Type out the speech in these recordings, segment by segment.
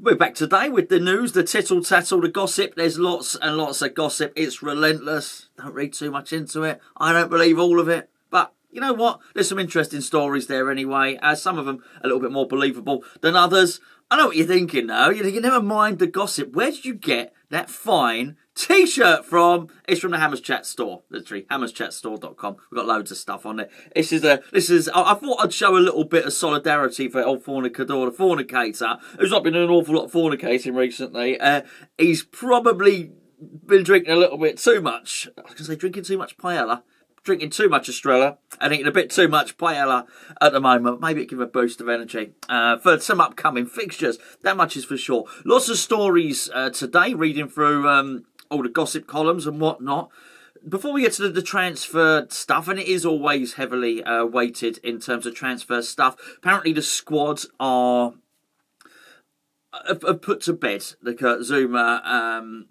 We're back today with the news, the tittle-tattle, the gossip. There's lots and lots of gossip. It's relentless. Don't read too much into it. I don't believe all of it. But you know what? There's some interesting stories there anyway. Some of them a little bit more believable than others. I know what you're thinking now. You're thinking, never mind the gossip. Where did you get that fine T-shirt from? It's from the Hammers Chat store, literally, hammerschatstore.com. We've got loads of stuff on it. This is. I thought I'd show a little bit of solidarity for old fornicador, the fornicator, who's not been doing an awful lot of fornicating recently. He's probably been drinking a little bit too much. I was going to say drinking too much paella. Drinking too much Estrella and eating a bit too much paella at the moment. Maybe it give a boost of energy for some upcoming fixtures. That much is for sure. Lots of stories today, reading through all the gossip columns and whatnot. Before we get to the transfer stuff, and it is always heavily weighted in terms of transfer stuff, apparently the squad have put to bed the Kurt Zouma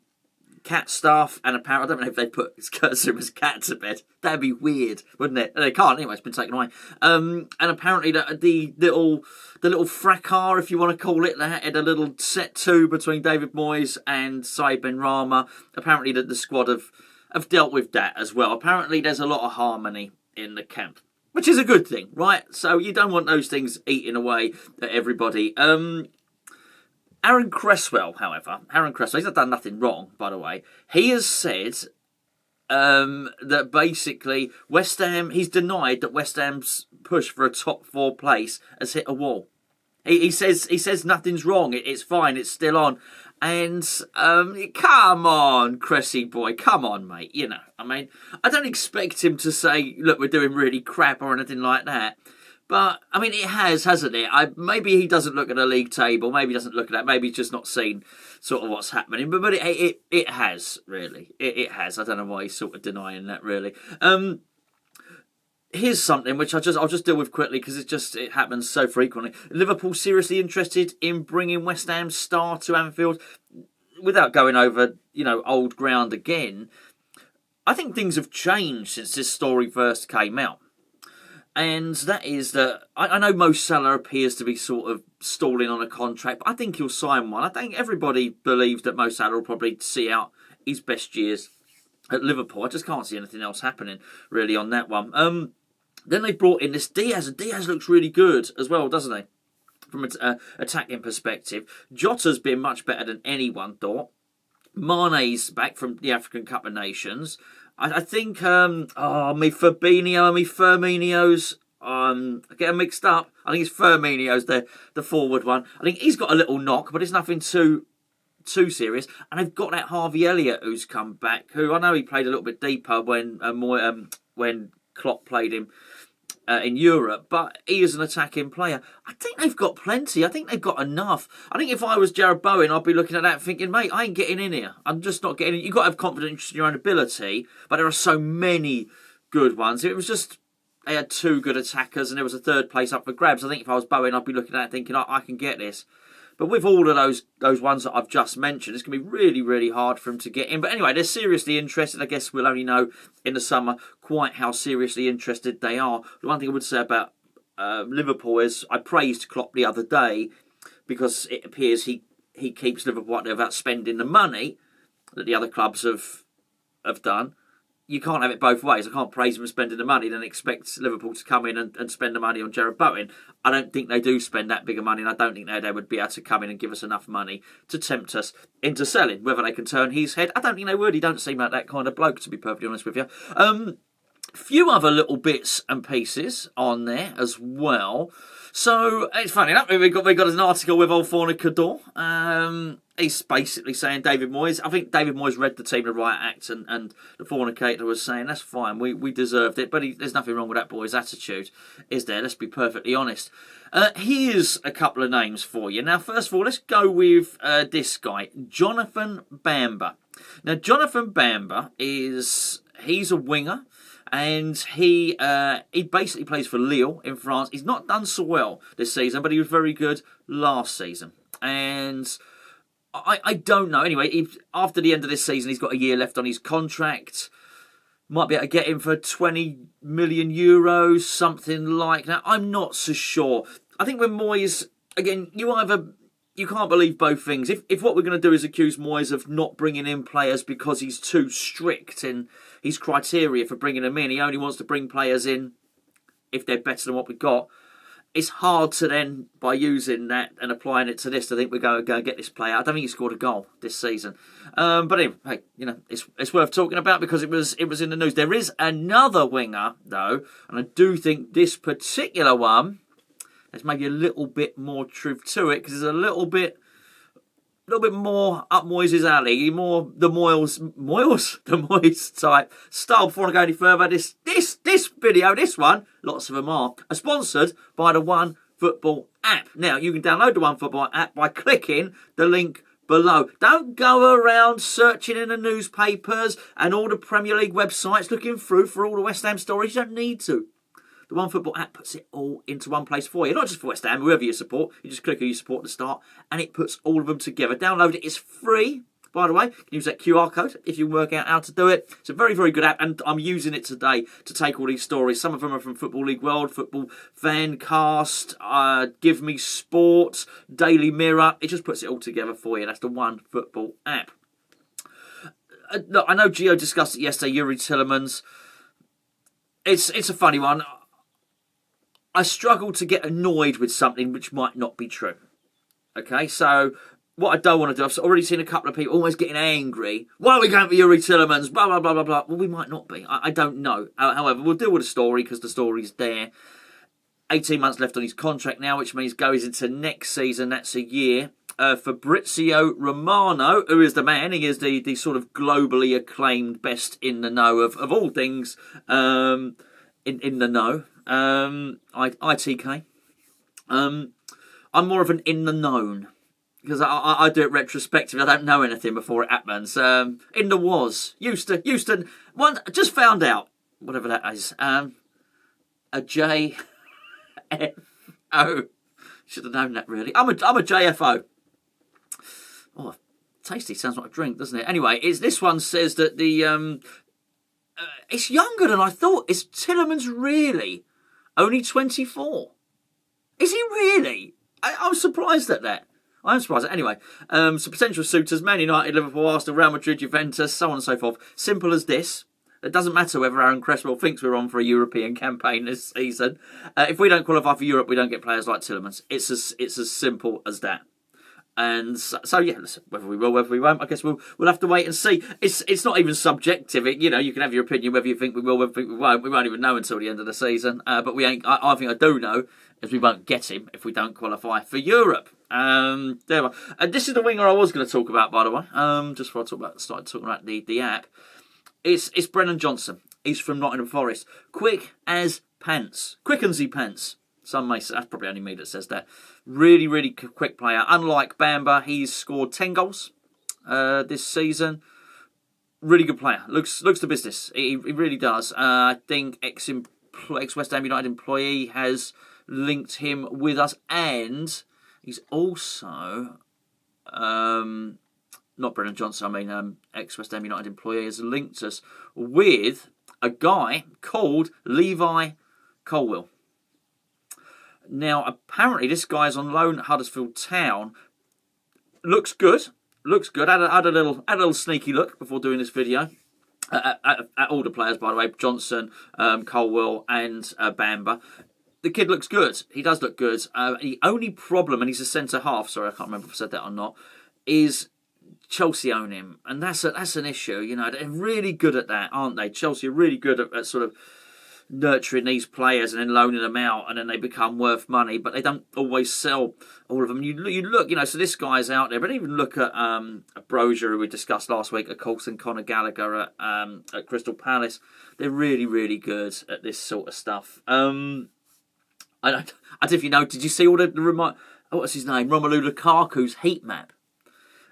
cat stuff, and apparently, I don't know if they put Kurt Zouma's cat to bed. That'd be weird, wouldn't it? They can't anyway. It's been taken away. And apparently, the little fracas, if you want to call it that, had a little set two between David Moyes and Benrahma. Apparently, the squad have dealt with that as well. Apparently, there's a lot of harmony in the camp, which is a good thing, right? So you don't want those things eating away at everybody. Aaron Cresswell, however, he's not done nothing wrong, by the way. He has said that basically West Ham, he's denied that West Ham's push for a top four place has hit a wall. He says nothing's wrong. It's fine. It's still on. And come on, Cressy boy, come on, mate. You know, I mean, I don't expect him to say, look, we're doing really crap or anything like that. But, I mean, it has, hasn't it? Maybe he doesn't look at the league table. Maybe he doesn't look at that. Maybe he's just not seen sort of what's happening. But it has, really. It has. I don't know why he's sort of denying that, really. Here's something which I'll just deal with quickly because it happens so frequently. Liverpool seriously interested in bringing West Ham's star to Anfield without going over, old ground again. I think things have changed since this story first came out. And that is that I know Mo Salah appears to be sort of stalling on a contract, but I think he'll sign one. I think everybody believes that Mo Salah will probably see out his best years at Liverpool. I just can't see anything else happening really on that one. Then they brought in this Diaz, and Diaz looks really good as well, doesn't he? From an attacking perspective. Jota's been much better than anyone thought. Mane's back from the African Cup of Nations. I think, Fabinho and Firmino's, I get them mixed up. I think it's Firmino's the forward one. I think he's got a little knock, but it's nothing too serious. And they've got that Harvey Elliott who's come back, who I know he played a little bit deeper when Klopp played him in Europe, but he is an attacking player. I think they've got plenty. I think they've got enough. I think if I was Jared Bowen, I'd be looking at that thinking, mate, I ain't getting in here. I'm just not getting in. You've got to have confidence in your own ability, but there are so many good ones. It was just they had two good attackers and there was a third place up for grabs. I think if I was Bowen, I'd be looking at it thinking, I can get this. But with all of those ones that I've just mentioned, it's going to be really, really hard for him to get in. But anyway, they're seriously interested. I guess we'll only know in the summer quite how seriously interested they are. The one thing I would say about Liverpool is I praised Klopp the other day because it appears he keeps Liverpool up there without spending the money that the other clubs have done. You can't have it both ways. I can't praise him for spending the money and then expect Liverpool to come in and spend the money on Jared Bowen. I don't think they do spend that big of money, and I don't think they would be able to come in and give us enough money to tempt us into selling. Whether they can turn his head, I don't think they would. He don't seem like that kind of bloke, to be perfectly honest with you. Few other little bits and pieces on there as well. So it's funny enough. We got an article with old Fornicador. He's basically saying David Moyes. I think David Moyes read the team the right act, and the fornicator was saying that's fine. We deserved it, but there's nothing wrong with that boy's attitude, is there? Let's be perfectly honest. Here's a couple of names for you. Now, first of all, let's go with this guy, Jonathan Bamba. Now, Jonathan Bamba he's a winger. And he basically plays for Lille in France. He's not done so well this season, but he was very good last season. And I don't know. Anyway, after the end of this season, he's got a year left on his contract. Might be able to get him for 20 million euros, something like that. I'm not so sure. I think when Moyes, again, you either you can't believe both things. If what we're going to do is accuse Moyes of not bringing in players because he's too strict in his criteria for bringing them in, he only wants to bring players in if they're better than what we've got. It's hard to then, by using that and applying it to this, to think we're going to go and get this player. I don't think he scored a goal this season. But anyway, hey, it's worth talking about because it was in the news. There is another winger, though, and I do think this particular one, there's maybe a little bit more truth to it because there's a little bit more up Moyes' alley, more the Moyes type style. Before I go any further, this video, this one, lots of them are sponsored by the One Football app. Now, you can download the One Football app by clicking the link below. Don't go around searching in the newspapers and all the Premier League websites looking through for all the West Ham stories. You don't need to. The One Football app puts it all into one place for you. Not just for West Ham, whoever you support. You just click who you support at the start and it puts all of them together. Download it. It's free, by the way. You can use that QR code if you work out how to do it. It's a very, very good app and I'm using it today to take all these stories. Some of them are from Football League World, Football Fancast, Give Me Sport, Daily Mirror. It just puts it all together for you. That's the One Football app. Look, I know Gio discussed it yesterday, Youri Tielemans. It's a funny one. I struggle to get annoyed with something which might not be true. Okay, so what I don't want to do, I've already seen a couple of people always getting angry. Why are we going for Youri Tielemans? Blah, blah, blah, blah, blah. Well, we might not be. I don't know. However, we'll deal with the story because the story's there. 18 months left on his contract now, which means goes into next season. That's a year. Fabrizio Romano, who is the man, he is the sort of globally acclaimed best in the know of all things in the know. ITK. I'm more of an in the known because I do it retrospectively. I don't know anything before it happens. In the was Houston. One just found out whatever that is. A JFO. Should have known that really. I'm a JFO. Oh, tasty. Sounds like a drink, doesn't it? Anyway, this one says that the it's younger than I thought. Is Tielemans really only 24? Is he really? I'm surprised at that. I'm surprised. Anyway, so potential suitors, Man United, Liverpool, Arsenal, Real Madrid, Juventus, so on and so forth. Simple as this. It doesn't matter whether Aaron Cresswell thinks we're on for a European campaign this season. If we don't qualify for Europe, we don't get players like Tielemans. It's as simple as that. And so yeah, listen, whether we will, whether we won't, I guess we'll have to wait and see. It's not even subjective. You can have your opinion whether you think we will, whether you think we won't. We won't even know until the end of the season. But we ain't. I think I do know is we won't get him if we don't qualify for Europe. There we are. And this is the winger I was going to talk about, by the way. Just before I started talking about the app, it's Brennan Johnson. He's from Nottingham Forest. Quick as pants. Quickensy pants. Some may say, that's probably only me that says that. Really, really quick player. Unlike Bamba, he's scored 10 goals this season. Really good player. Looks the business. He really does. I think ex-West Ham United employee has linked him with us. And he's also, not Brennan Johnson, I mean ex-West Ham United employee has linked us with a guy called Levi Colwill. Now, apparently, this guy's on loan at Huddersfield Town. Looks good. Had a little sneaky look before doing this video at all the players, by the way. Johnson, Colwill, and Bamba. The kid looks good. He does look good. The only problem, and he's a centre half. Sorry, I can't remember if I said that or not. Is Chelsea own him, and that's an issue. They're really good at that, aren't they? Chelsea are really good at sort of nurturing these players and then loaning them out, and then they become worth money, but they don't always sell all of them. You look, so this guy's out there, but even look at Brozier, who we discussed last week, of course, and Conor Gallagher at Crystal Palace. They're really, really good at this sort of stuff. I don't know if you know, did you see all the what's his name? Romelu Lukaku's heat map.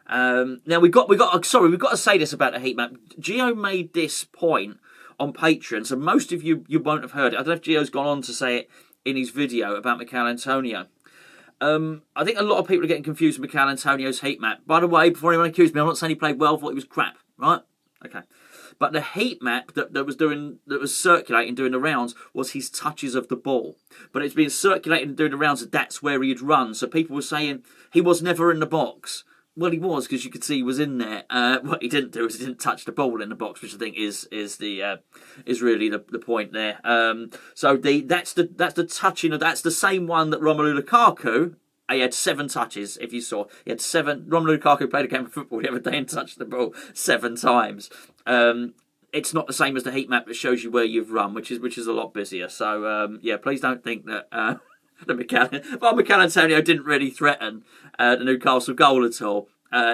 Now we've got to say this about the heat map. Gio made this point on Patreon, so most of you won't have heard it. I don't know if Gio's gone on to say it in his video about Mikel Antonio. I think a lot of people are getting confused with Mikel Antonio's heat map. By the way, before anyone accuses me, I'm not saying he played well, I thought he was crap, right? Okay. But the heat map that was circulating, doing the rounds, was his touches of the ball. But it's been circulating and doing the rounds, that's where he'd run. So people were saying he was never in the box. Well, he was, because you could see he was in there. What he didn't do is he didn't touch the ball in the box, which I think is really the point there. So that's the touching. That's the same one that Romelu Lukaku. He had 7 touches. If you saw, he had 7. Romelu Lukaku played a game of football the other day and touched the ball 7 times. It's not the same as the heat map that shows you where you've run, which is a lot busier. So please don't think that. Mikel Antonio didn't really threaten the Newcastle goal at all.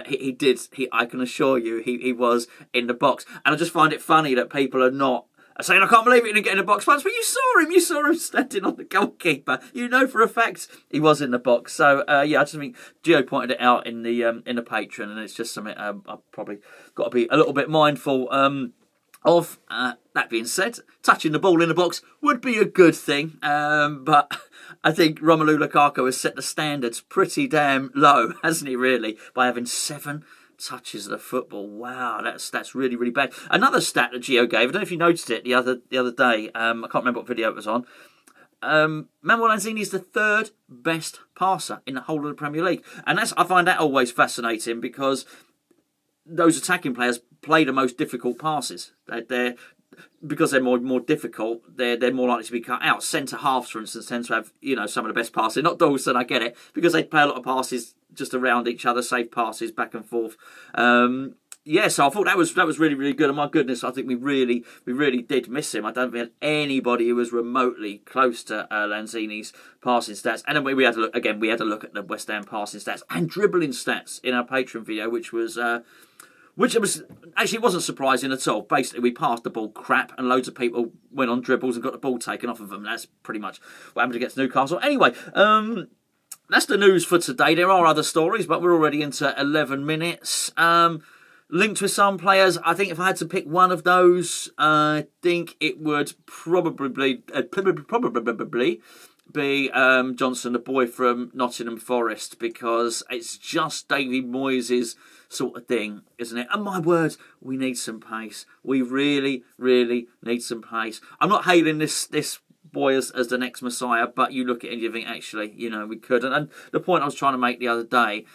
He did. I can assure you, he was in the box. And I just find it funny that people are not saying, I can't believe he didn't get in the box once, but you saw him standing on the goalkeeper. You know for a fact he was in the box. So I just think Gio pointed it out in the Patreon, and it's just something I've probably got to be a little bit mindful of. That being said, touching the ball in the box would be a good thing, but I think Romelu Lukaku has set the standards pretty damn low, hasn't he, really, by having 7 touches of the football. Wow, that's really, really bad. Another stat that Gio gave, I don't know if you noticed it the other day, I can't remember what video it was on. Manuel Lanzini is the 3rd best passer in the whole of the Premier League. And I find that always fascinating, because those attacking players play the most difficult passes. Because they're more difficult, they're more likely to be cut out. Centre halves, for instance, tend to have some of the best passing. Not Dawson, I get it, because they play a lot of passes just around each other, safe passes back and forth. So I thought that was really, really good. And my goodness, I think we really did miss him. I don't think anybody who was remotely close to Lanzini's passing stats. And then we had a look again. We had a look at the West Ham passing stats and dribbling stats in our Patreon video, which actually wasn't surprising at all. Basically, we passed the ball crap, and loads of people went on dribbles and got the ball taken off of them. That's pretty much what happened against Newcastle. Anyway, that's the news for today. There are other stories, but we're already into 11 minutes. Linked with some players, I think if I had to pick one of those, I think it would probably be Johnson, the boy from Nottingham Forest, because it's just David Moyes' sort of thing, isn't it? And my words, we need some pace. We really, really need some pace. I'm not hailing this boy as the next Messiah, but you look at it and you think, actually, we could. And the point I was trying to make the other day,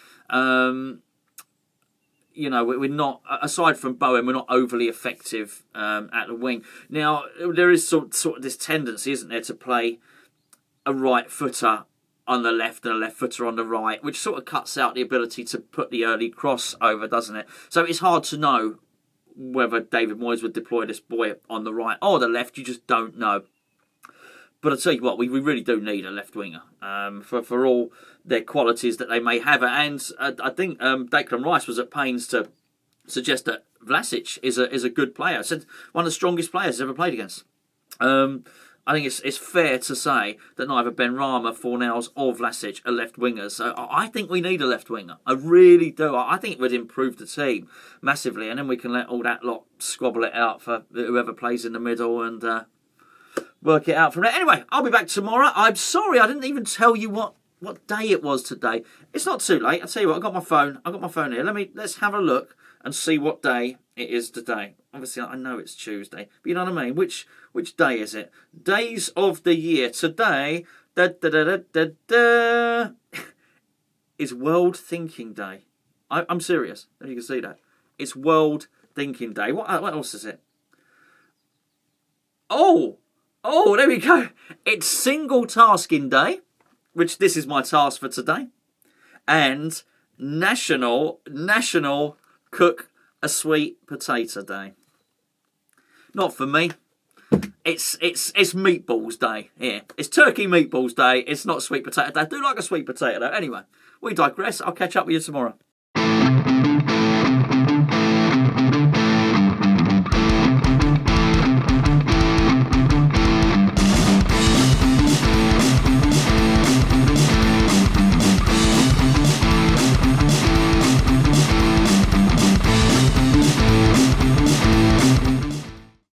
we're not, aside from Bowen, we're not overly effective at the wing. Now, there is sort of this tendency, isn't there, to play a right footer on the left and a left footer on the right, which sort of cuts out the ability to put the early cross over, doesn't it? So it's hard to know whether David Moyes would deploy this boy on the right or the left. You just don't know. But I'll tell you what, we really do need a left winger for all their qualities that they may have. And I think Declan Rice was at pains to suggest that Vlasic is a good player. Said one of the strongest players he's ever played against. I think it's fair to say that neither Benrahma, Fornals or Vlasic are left wingers. So I think we need a left winger. I really do. I think it would improve the team massively. And then we can let all that lot squabble it out for whoever plays in the middle and work it out from there. Anyway, I'll be back tomorrow. I'm sorry I didn't even tell you what day it was today. It's not too late. I'll tell you what, I've got my phone here. Let's have a look and see what day it is today. Obviously, I know it's Tuesday, but you know what I mean? Which day is it? Days of the year. Today, is World Thinking Day. I'm serious. If you can see that. It's World Thinking Day. What else is it? Oh, there we go. It's Single Tasking Day, which this is my task for today, and National Cook a Sweet Potato Day. Not for me. It's Meatballs Day. Yeah, it's Turkey Meatballs Day. It's not Sweet Potato Day. I do like a sweet potato though. Anyway, we digress. I'll catch up with you tomorrow.